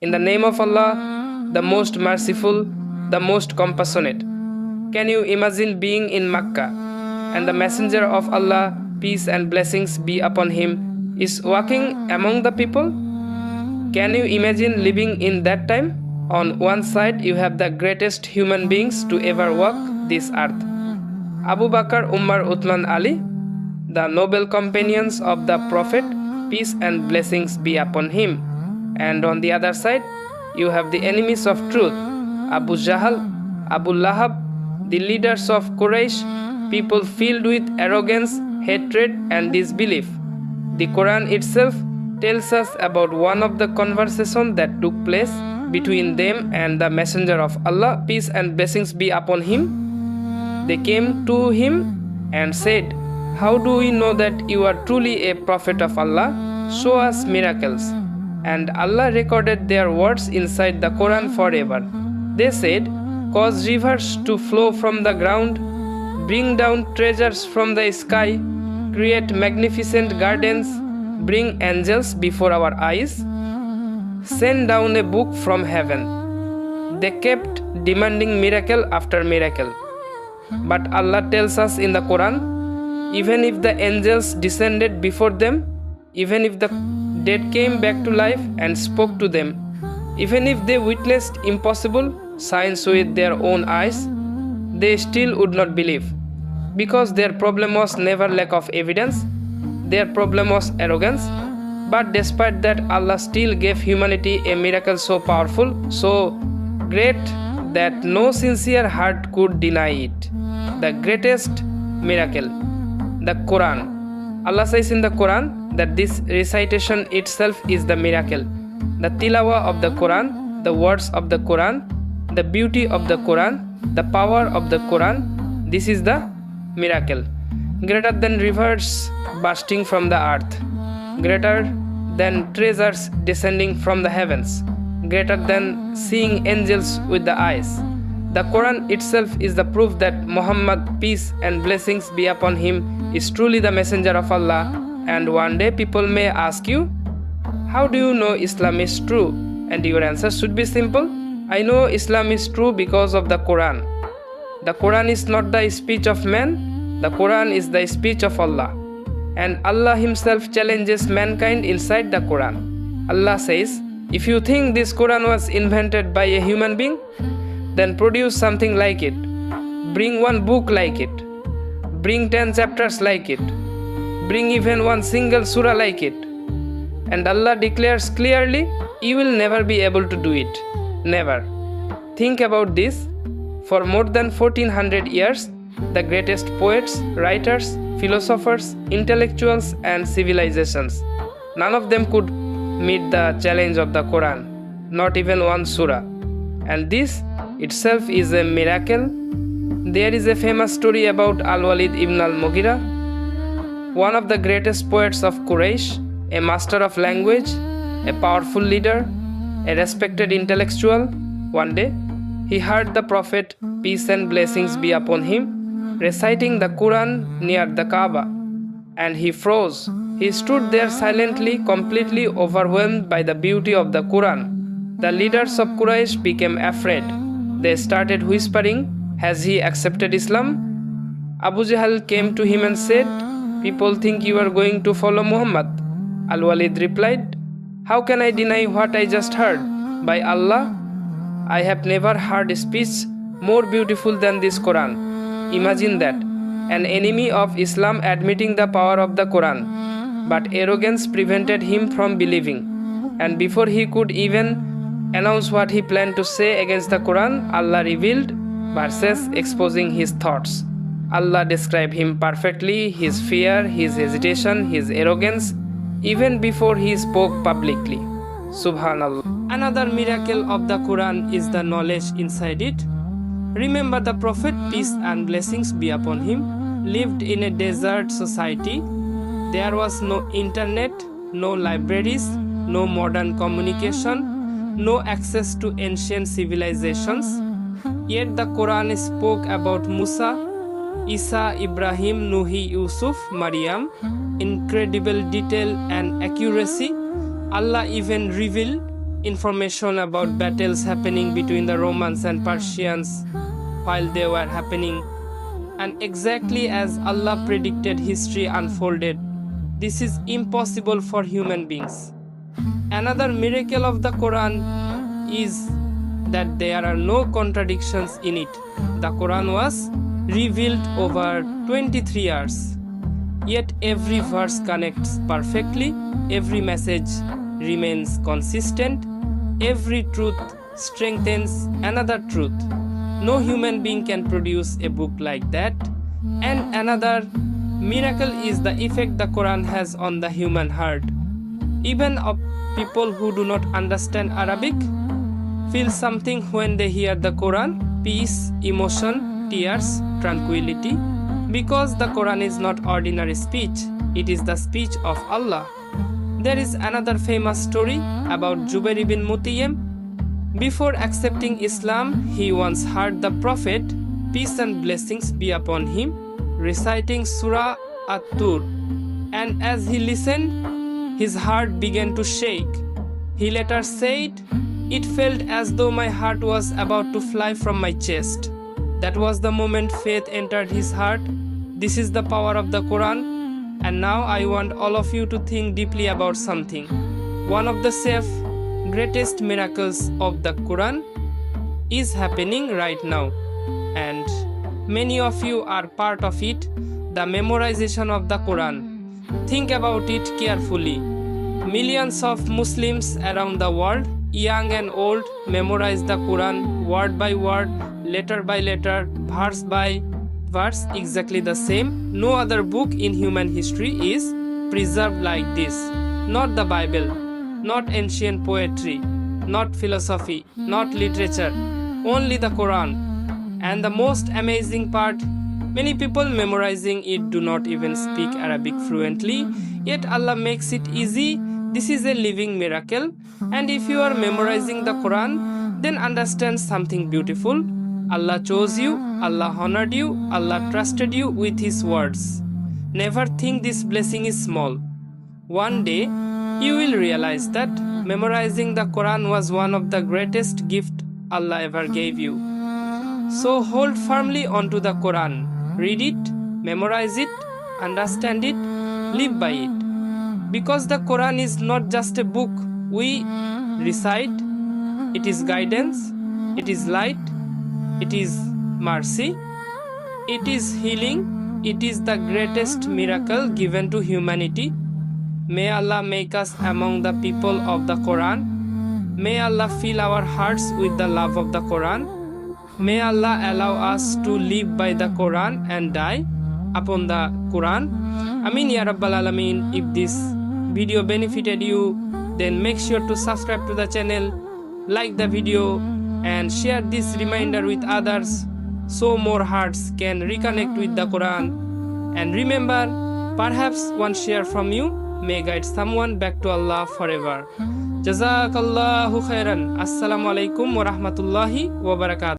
In the name of Allah, the most merciful, the most compassionate. Can you imagine being in Makkah and the Messenger of Allah, peace and blessings be upon him, is walking among the people? Can you imagine living in that time? On one side, you have the greatest human beings to ever walk this earth, Abu Bakr, Umar, Uthman, Ali, the noble companions of the Prophet, peace and blessings be upon him. And on the other side, you have the enemies of truth, Abu Jahl, Abu Lahab, the leaders of Quraysh, people filled with arrogance, hatred, and disbelief. The Quran itself tells us about one of the conversations that took place between them and the Messenger of Allah, peace and blessings be upon him. They came to him and said, "How do we know that you are truly a prophet of Allah? Show us miracles." And Allah recorded their words inside the Quran forever. They said, "Cause rivers to flow from the ground, bring down treasures from the sky, create magnificent gardens, bring angels before our eyes, send down a book from heaven." They kept demanding miracle after miracle. But Allah tells us in the Quran, even if the angels descended before them, even if the dead came back to life and spoke to them, even if they witnessed impossible signs with their own eyes, they still would not believe. Because their problem was never lack of evidence, their problem was arrogance. But despite that, Allah still gave humanity a miracle so powerful, so great, that no sincere heart could deny it. The greatest miracle, the Quran. Allah says in the Quran that this recitation itself is the miracle. The tilawa of the Quran, the words of the Quran, the beauty of the Quran, the power of the Quran, this is the miracle. Greater than rivers bursting from the earth, greater than treasures descending from the heavens, greater than seeing angels with the eyes. The Quran itself is the proof that Muhammad, peace and blessings be upon him, is truly the messenger of Allah. And one day people may ask you, how do you know Islam is true? And your answer should be simple. I know Islam is true because of the Quran. The Quran is not the speech of man, the Quran is the speech of Allah. And Allah himself challenges mankind inside the Quran. Allah says, if you think this Quran was invented by a human being, then produce something like it. Bring one book like it. Bring 10 chapters like it. Bring even one single surah like it. And Allah declares clearly, you will never be able to do it. Never. Think about this. For more than 1400 years, the greatest poets, writers, philosophers, intellectuals, and civilizations, none of them could meet the challenge of the Quran. Not even one surah. And this itself is a miracle. There is a famous story about Al-Walid ibn al-Mughira, one of the greatest poets of Quraysh, a master of language, a powerful leader, a respected intellectual. One day, he heard the Prophet, peace and blessings be upon him, reciting the Quran near the Kaaba, and he froze. He stood there silently, completely overwhelmed by the beauty of the Quran. The leaders of Quraysh became afraid. They started whispering, has he accepted Islam? Abu Jahl came to him and said, people think you are going to follow Muhammad. Al-Walid replied, how can I deny what I just heard? By Allah, I have never heard a speech more beautiful than this Quran. Imagine that, an enemy of Islam admitting the power of the Quran. But arrogance prevented him from believing. And before he could even announce what he planned to say against the Quran, Allah revealed verses exposing his thoughts. Allah described him perfectly, his fear, his hesitation, his arrogance, even before he spoke publicly. Subhanallah. Another miracle of the Quran is the knowledge inside it. Remember, the Prophet, peace and blessings be upon him, lived in a desert society. There was no internet, no libraries, no modern communication, no access to ancient civilizations. Yet the Quran spoke about Musa, Isa, Ibrahim, Nuhi, Yusuf, Maryam, incredible detail and accuracy. Allah even revealed information about battles happening between the Romans and Persians while they were happening. And exactly as Allah predicted, history unfolded. This is impossible for human beings. Another miracle of the Quran is that there are no contradictions in it. The Quran was revealed over 23 years. Yet every verse connects perfectly, every message remains consistent, every truth strengthens another truth. No human being can produce a book like that. And another miracle is the effect the Quran has on the human heart. Even of people who do not understand Arabic feel something when they hear the Quran: peace, emotion, tears, tranquility. Because the Quran is not ordinary speech, it is the speech of Allah. There is another famous story about Jubair ibn Mut'im. Before accepting Islam, he once heard the Prophet, peace and blessings be upon him, reciting Surah At-Tur. And as he listened, his heart began to shake. He later said, "It felt as though my heart was about to fly from my chest." That was the moment faith entered his heart. This is the power of the Quran. And now I want all of you to think deeply about something. One of the greatest miracles of the Quran is happening right now, and many of you are part of it, the memorization of the Quran. Think about it carefully. Millions of Muslims around the world, young and old, memorize the Quran word by word, letter by letter, verse by verse, exactly the same. No other book in human history is preserved like this. Not the Bible, not ancient poetry, not philosophy, not literature, only the Quran. And the most amazing part, many people memorizing it do not even speak Arabic fluently, yet Allah makes it easy. This is a living miracle. And if you are memorizing the Quran, then understand something beautiful. Allah chose you, Allah honored you, Allah trusted you with His words. Never think this blessing is small. One day, you will realize that memorizing the Quran was one of the greatest gifts Allah ever gave you. So hold firmly onto the Quran. Read it, memorize it, understand it, live by it. Because the Quran is not just a book we recite, it is guidance, it is light, it is mercy, it is healing, it is the greatest miracle given to humanity. May Allah make us among the people of the Quran. May Allah fill our hearts with the love of the Quran. May Allah allow us to live by the Quran and die upon the Quran. Amin ya Rabbal Alameen. If this video benefited you, then make sure to subscribe to the channel, like the video, and share this reminder with others so more hearts can reconnect with the Quran. And remember, perhaps one share from you may guide someone back to Allah forever. Jazakallahu khairan. Assalamu alaikum wa rahmatullahi wa barakatuh.